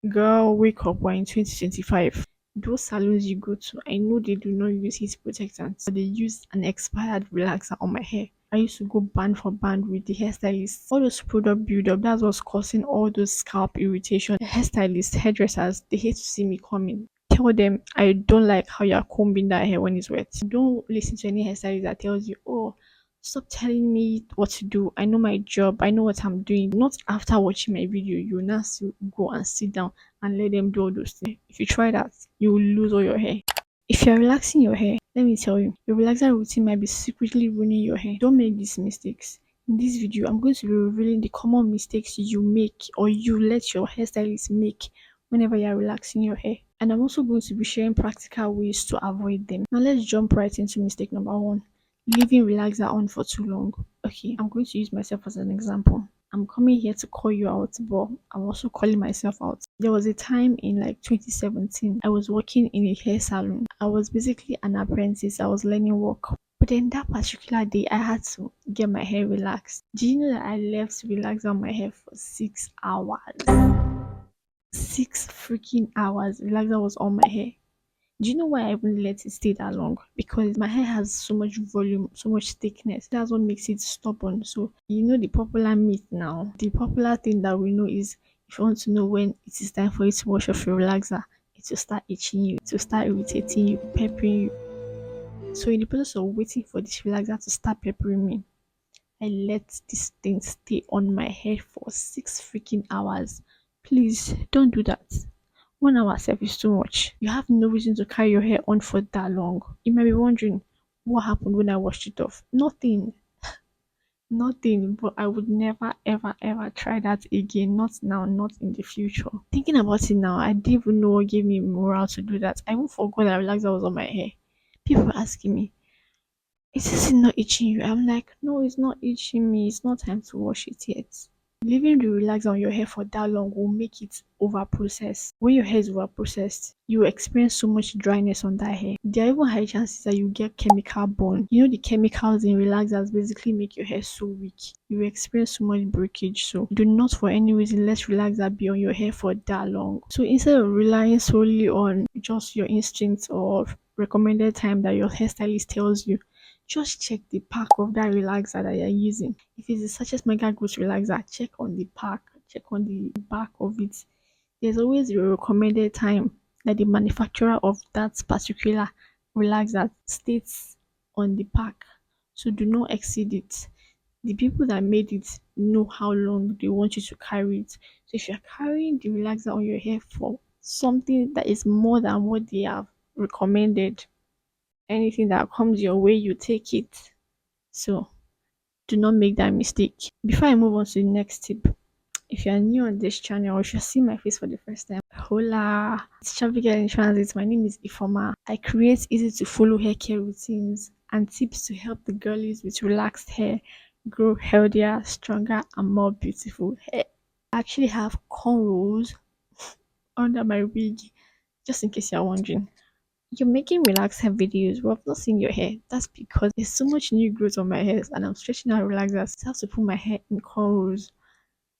Girl, wake up. We're in 2025. Those salons you go to, I know they do not use heat protectants, but they use an expired relaxer on my hair. I used to go band for band with the hairstylists. All those product build up, that's what's causing all those scalp irritation. The hairstylists, hairdressers, they hate to see me coming. Tell them I don't like how you're combing that hair when it's wet. Don't listen to any hairstylist that tells you, oh, stop telling me what to do. I know my job. I know what I'm doing. Not after watching my video, you now still go and sit down and let them do all those things. If you try that, you will lose all your hair. If you're relaxing your hair, let me tell you, your relaxer routine might be secretly ruining your hair. Don't make these mistakes. In this video, I'm going to be revealing the common mistakes you make or you let your hairstylist make whenever you're relaxing your hair. And I'm also going to be sharing practical ways to avoid them. Now let's jump right into mistake number one. Leaving relaxer on for too long. Okay, I'm going to use myself as an example. I'm coming here to call you out, but I'm also calling myself out. There was a time in like 2017, I was working in a hair salon. I was basically an apprentice, I was learning work. But then that particular day, I had to get my hair relaxed. Do you know that I left to relax on my hair for 6 hours? 6 freaking hours. Relaxer was on my hair. Do you know why I even let it stay that long? Because my hair has so much volume, so much thickness. That's what makes it stubborn. So you know the popular myth now. The popular thing that we know is if you want to know when it is time for you to wash off your relaxer, it will start itching you, it will start irritating you, peppering you. So in the process of waiting for this relaxer to start peppering me, I let this thing stay on my hair for 6 freaking hours. Please don't do that. 1 hour self is too much. You have no reason to carry your hair on for that long. You might be wondering what happened when I washed it off. Nothing. Nothing. But I would never ever ever try that again. Not now, not in the future. Thinking about it now, I didn't even know what gave me morale to do that. I even forgot that relaxer was on my hair. People were asking me, is this not itching you? I'm like, no, it's not itching me. It's not time to wash it yet. Leaving the relaxer on your hair for that long will make it over processed. When your hair is over processed, you experience so much dryness on that hair. There are even high chances that you get chemical burn. You know the chemicals in relaxers basically make your hair so weak. You experience so much breakage. So do not for any reason let relaxer be on your hair for that long. So instead of relying solely on just your instincts or recommended time that your hairstylist tells you, just check the pack of that relaxer that you're using. If it's a Such Mega Growth relaxer, check on the pack, check on the back of it. There's always a recommended time that the manufacturer of that particular relaxer states on the pack. So do not exceed it. The people that made it know how long they want you to carry it. So if you're carrying the relaxer on your hair for something that is more than what they have recommended, anything that comes your way, you take it. So do not make that mistake. Before I move on to the next tip, if you are new on this channel or if you see my face for the first time, hola, it's Chubby Girl in Transit. My name is Ifoma. I create easy to follow hair care routines and tips to help the girlies with relaxed hair grow healthier, stronger, and more beautiful hair. I actually have cornrows under my wig, just in case you're wondering. You're making relaxed hair videos, but I've not seen your hair. That's because there's so much new growth on my hair and I'm stretching out relaxers. I have to put my hair in cornrows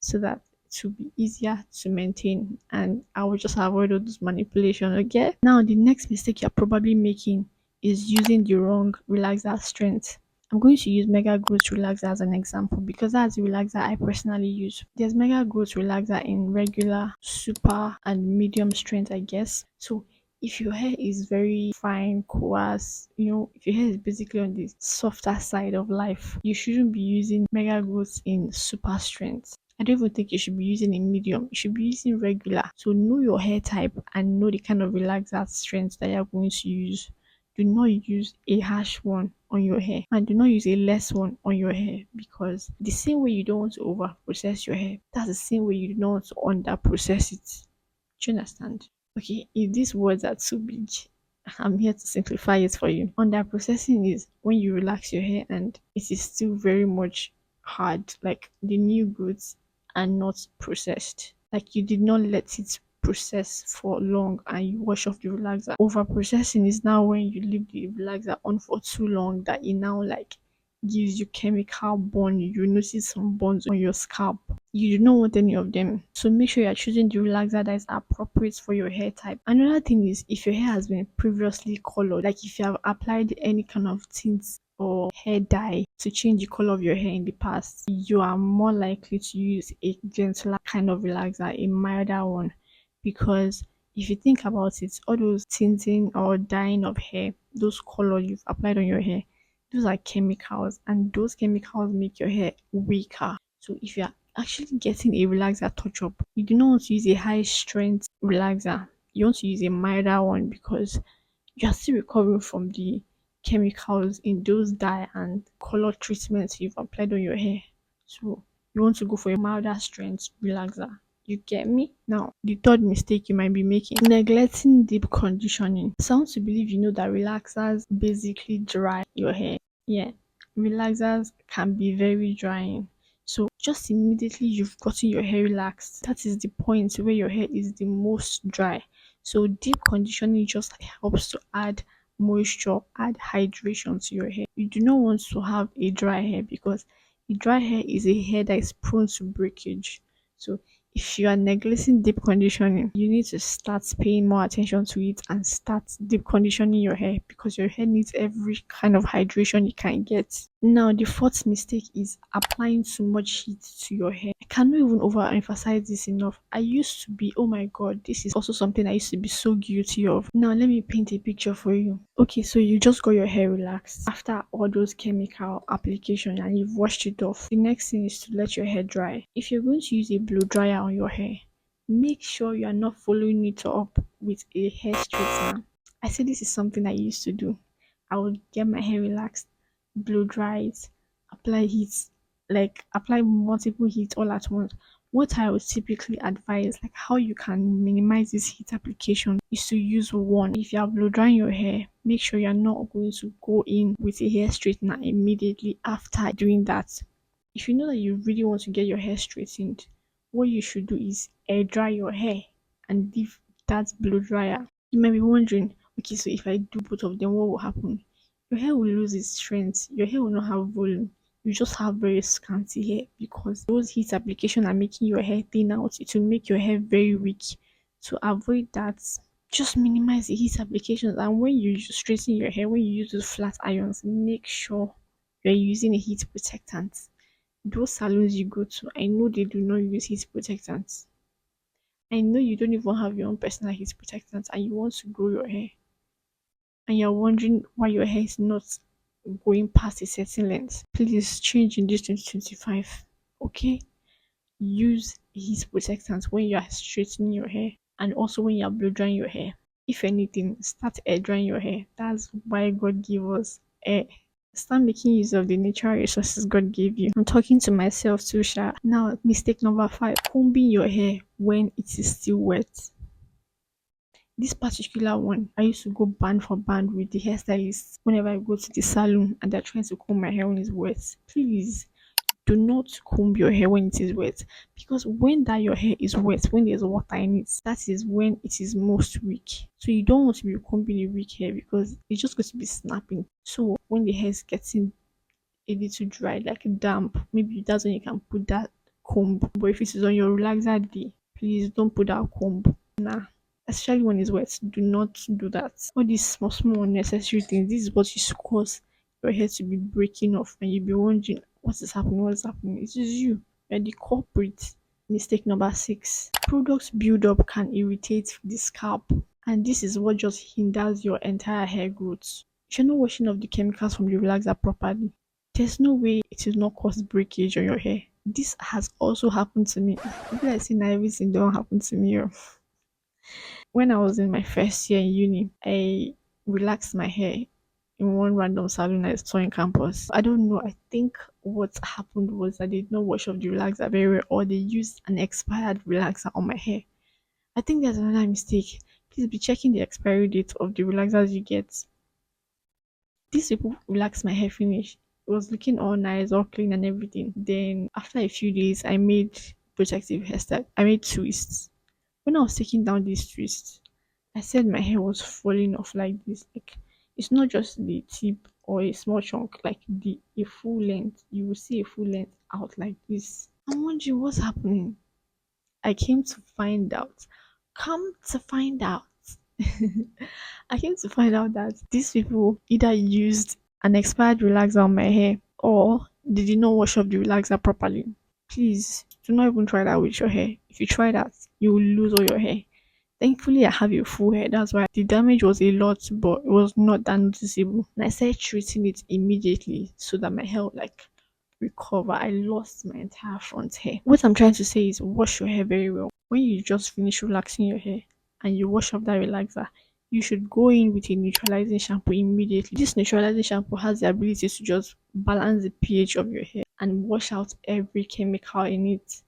so that it will be easier to maintain and I will just avoid all those manipulation. Okay. Now the next mistake you're probably making is using the wrong relaxer strength. I'm going to use Mega Growth Relaxer as an example because that's the relaxer I personally use. There's Mega Growth Relaxer in regular, super, and medium strength, I guess. So if your hair is very fine, coarse, if your hair is basically on the softer side of life, you shouldn't be using Mega Growth in super strength. I don't even think you should be using a medium. You should be using regular. So know your hair type and know the kind of relaxer strength that you're going to use. Do not use a harsh one on your hair and do not use a less one on your hair because the same way you don't want to over process your hair, that's the same way you don't want to under process it. Do you understand? Okay, if these words are too big, I'm here to simplify it for you. Under processing is when you relax your hair and it is still very much hard, like the new goods are not processed. Like you did not let it process for long and you wash off the relaxer. Over processing is now when you leave the relaxer on for too long that it now like gives you chemical burn. You notice some burns on your scalp. You do not want any of them. So make sure you're choosing the relaxer that is appropriate for your hair type. Another thing is if your hair has been previously colored, like if you have applied any kind of tint or hair dye to change the color of your hair in the past, you are more likely to use a gentler kind of relaxer, a milder one. Because if you think about it, all those tinting or dyeing of hair, those colors you've applied on your hair, those are chemicals, and those chemicals make your hair weaker. So if you're actually getting a relaxer touch up, you do not want to use a high strength relaxer. You want to use a milder one because you're still recovering from the chemicals in those dye and color treatments you've applied on your hair. So you want to go for a milder strength relaxer. You get me? Now, the third mistake you might be making, neglecting deep conditioning. Sounds to believe you know that relaxers basically dry your hair. Yeah, relaxers can be very drying. So just immediately you've gotten your hair relaxed, that is the point where your hair is the most dry. So deep conditioning just helps to add moisture, add hydration to your hair. You do not want to have a dry hair because a dry hair is a hair that is prone to breakage. So if you are neglecting deep conditioning, you need to start paying more attention to it and start deep conditioning your hair because your hair needs every kind of hydration it can get. Now, the fourth mistake is applying too much heat to your hair. I cannot even overemphasize this enough. I used to be, oh my god, this is also something I used to be so guilty of. Now, let me paint a picture for you. Okay, so you just got your hair relaxed after all those chemical application and you've washed it off. The next thing is to let your hair dry. If you're going to use a blow dryer on your hair, make sure you are not following it up with a hair straightener. I say this is something I used to do. I would get my hair relaxed, blow dry it, apply heat, like apply multiple heat all at once. What I would typically advise, like how you can minimize this heat application, is to use one. If you are blow drying your hair, make sure you're not going to go in with a hair straightener immediately after doing that. If you know that you really want to get your hair straightened, what you should do is air dry your hair and leave that blow dryer. You might be wondering, okay, so if I do both of them, what will happen? Your hair will lose its strength. Your hair will not have volume. You just have very scanty hair because those heat application are making your hair thin out. It will make your hair very weak. To avoid that, just minimize the heat applications. And when you straighten your hair, when you use those flat irons, make sure you're using a heat protectant. Those salons you go to, I know they do not use heat protectants. I know you don't even have your own personal heat protectant and you want to grow your hair and you're wondering why your hair is not going past a certain length. Please change in this 2025. Okay? Use heat protectants when you are straightening your hair and also when you are blow drying your hair. If anything, start air drying your hair. That's why God gave us air. Start making use of the natural resources God gave you. I'm talking to myself too, Sha. Now, mistake number 5, combing your hair when it is still wet. This particular one, I used to go band for band with the hairstylist whenever I go to the salon and they're trying to comb my hair when it's wet. Please do not comb your hair when it is wet because when that your hair is wet, when there's water in it, that is when it is most weak. So you don't want to be combing a weak hair because it's just going to be snapping. So when the hair is getting a little dry, like damp, maybe that's when you can put that comb. But if it is on your relaxer day, please don't put that comb. Nah. Especially when it's wet, do not do that. All these small, small unnecessary things, this is what used to cause your hair to be breaking off and you'll be wondering what is happening, what is happening. It is you. You're the culprit. Mistake number 6. Products buildup can irritate the scalp, and this is what just hinders your entire hair growth. If you're not washing off the chemicals from the relaxer properly, there's no way it will not cause breakage on your hair. This has also happened to me. Maybe I say now everything don't happen to me. Oh. When I was in my first year in uni, I relaxed my hair in one random salon I saw in campus. I don't know. I think what happened was I did not wash off the relaxer very well, or they used an expired relaxer on my hair. I think there's another mistake. Please be checking the expiry date of the relaxers you get. These people relaxed my hair finish. It was looking all nice, all clean and everything. Then after a few days, I made protective hairstyle. I made twists. When I was taking down these twists, I said my hair was falling off like this. Like it's not just the tip or a small chunk, like the a full length. You will see a full length out like this. I'm wondering what's happening. I came to find out. Come to find out. I came to find out that these people either used an expired relaxer on my hair or they did not wash off the relaxer properly. Please do not even try that with your hair. If you try that, you will lose all your hair. Thankfully, I have a full hair. That's why the damage was a lot, but it was not that noticeable. And I started treating it immediately so that my hair would like recover. I lost my entire front hair. What I'm trying to say is wash your hair very well. When you just finish relaxing your hair and you wash off that relaxer, you should go in with a neutralizing shampoo immediately. This neutralizing shampoo has the ability to just balance the pH of your hair and wash out every chemical in it.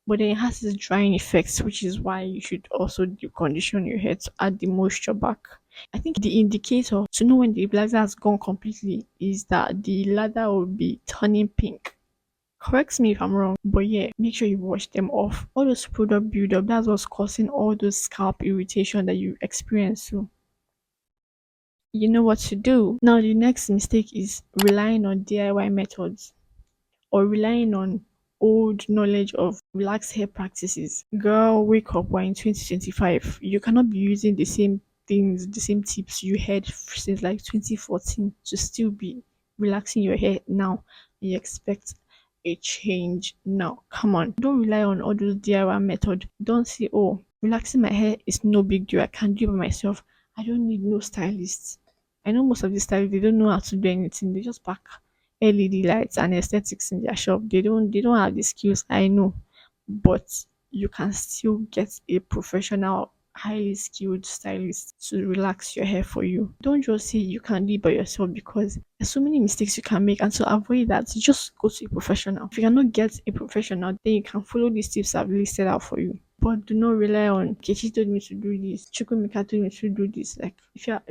But then it has this drying effect, which is why you should also deep condition your hair to add the moisture back. I think the indicator to know when the relaxer has gone completely is that the lather will be turning pink. Correct me if I'm wrong, but yeah, make sure you wash them off. All those product buildup, that's what's causing all those scalp irritation that you experience. So you know what to do. Now the next mistake is relying on DIY methods or relying on old knowledge of relaxed hair practices. Girl, wake up, we're in 2025. You cannot be using the same things, the same tips you had since like 2014 to still be relaxing your hair now. You expect a change now. Come on. Don't rely on all those DIY method. Don't say, oh, relaxing my hair is no big deal. I can do it by myself. I don't need no stylist. I know most of the stylists, they don't know how to do anything. They just pack LED lights and aesthetics in their shop. They don't have the skills, I know. But you can still get a professional, highly skilled stylist to relax your hair for you. Don't just say you can do it by yourself because there's so many mistakes you can make, and to avoid that, you just go to a professional. If you cannot get a professional, then you can follow these tips I've listed out for you. But do not rely on Kechi told me to do this, Chukwemeka told me to do this. Like if you're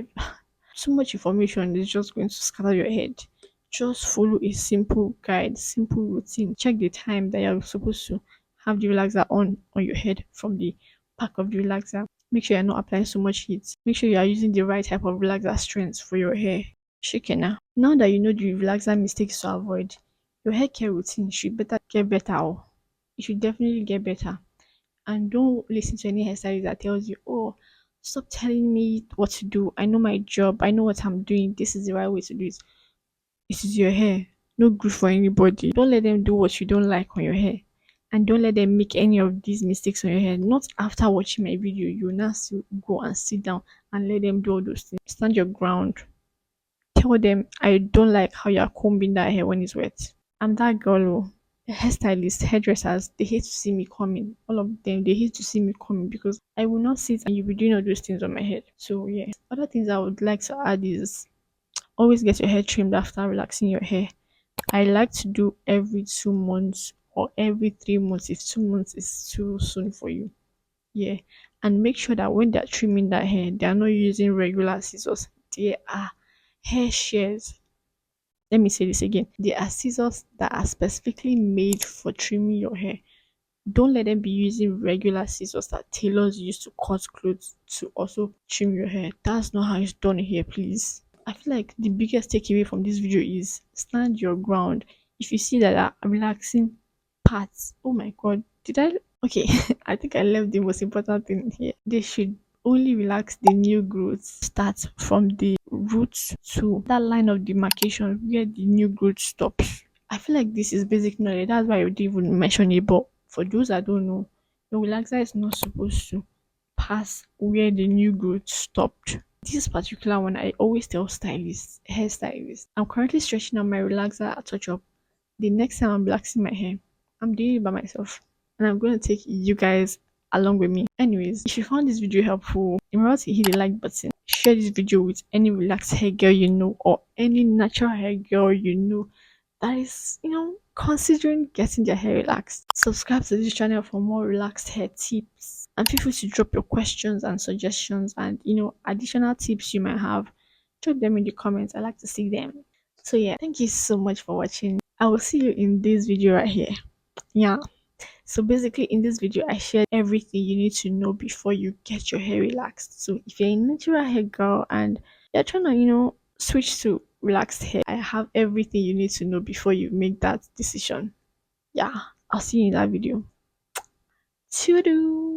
too much information is just going to scatter your head. Just follow a simple guide, simple routine. Check the time that you're supposed to have the relaxer on your head from the pack of the relaxer. Make sure you're not applying so much heat. Make sure you are using the right type of relaxer strength for your hair. Shikena. Now that you know the relaxer mistakes to avoid, your hair care routine should better get better. Oh. It should definitely get better. And don't listen to any hairstylist that tells you, oh, stop telling me what to do. I know my job. I know what I'm doing. This is the right way to do it. It is your hair. No good for anybody. Don't let them do what you don't like on your hair. And don't let them make any of these mistakes on your hair. Not after watching my video, you will now still go and sit down and let them do all those things. Stand your ground. Tell them, I don't like how you're combing that hair when it's wet. I'm that girl. Oh. Hairstylists, hairdressers, they hate to see me coming. All of them, they hate to see me coming because I will not sit and you'll be doing all those things on my head. So yeah. Other things I would like to add is always get your hair trimmed after relaxing your hair. I like to do every 2 months or every 3 months if 2 months is too soon for you. Yeah. And make sure that when they're trimming that hair, they are not using regular scissors. They are hair shears. Let me say this again. They are scissors that are specifically made for trimming your hair. Don't let them be using regular scissors that tailors use to cut clothes to also trim your hair. That's not how it's done here, please. I feel like the biggest takeaway from this video is stand your ground. If you see that are relaxing parts, oh my god, did I? Okay, I think I left the most important thing here. They should only relax the new growth. Start from the roots to that line of demarcation where the new growth stops. I feel like this is basic knowledge. That's why I didn't even mention it. But for those that don't know, the relaxer is not supposed to pass where the new growth stopped. This particular one, I always tell stylists, hairstylists, I'm currently stretching out my relaxer at touch up. The next time I'm relaxing my hair, I'm doing it by myself. And I'm going to take you guys along with me. Anyways, if you found this video helpful, remember to hit the like button. Share this video with any relaxed hair girl you know or any natural hair girl you know that is, considering getting their hair relaxed. Subscribe to this channel for more relaxed hair tips. And feel free to drop your questions and suggestions and, additional tips you might have. Drop them in the comments. I like to see them. So yeah, thank you so much for watching. I will see you in this video right here. Yeah. So basically in this video, I shared everything you need to know before you get your hair relaxed. So if you're a natural hair girl and you're trying to, switch to relaxed hair. I have everything you need to know before you make that decision. Yeah, I'll see you in that video. Toodoo!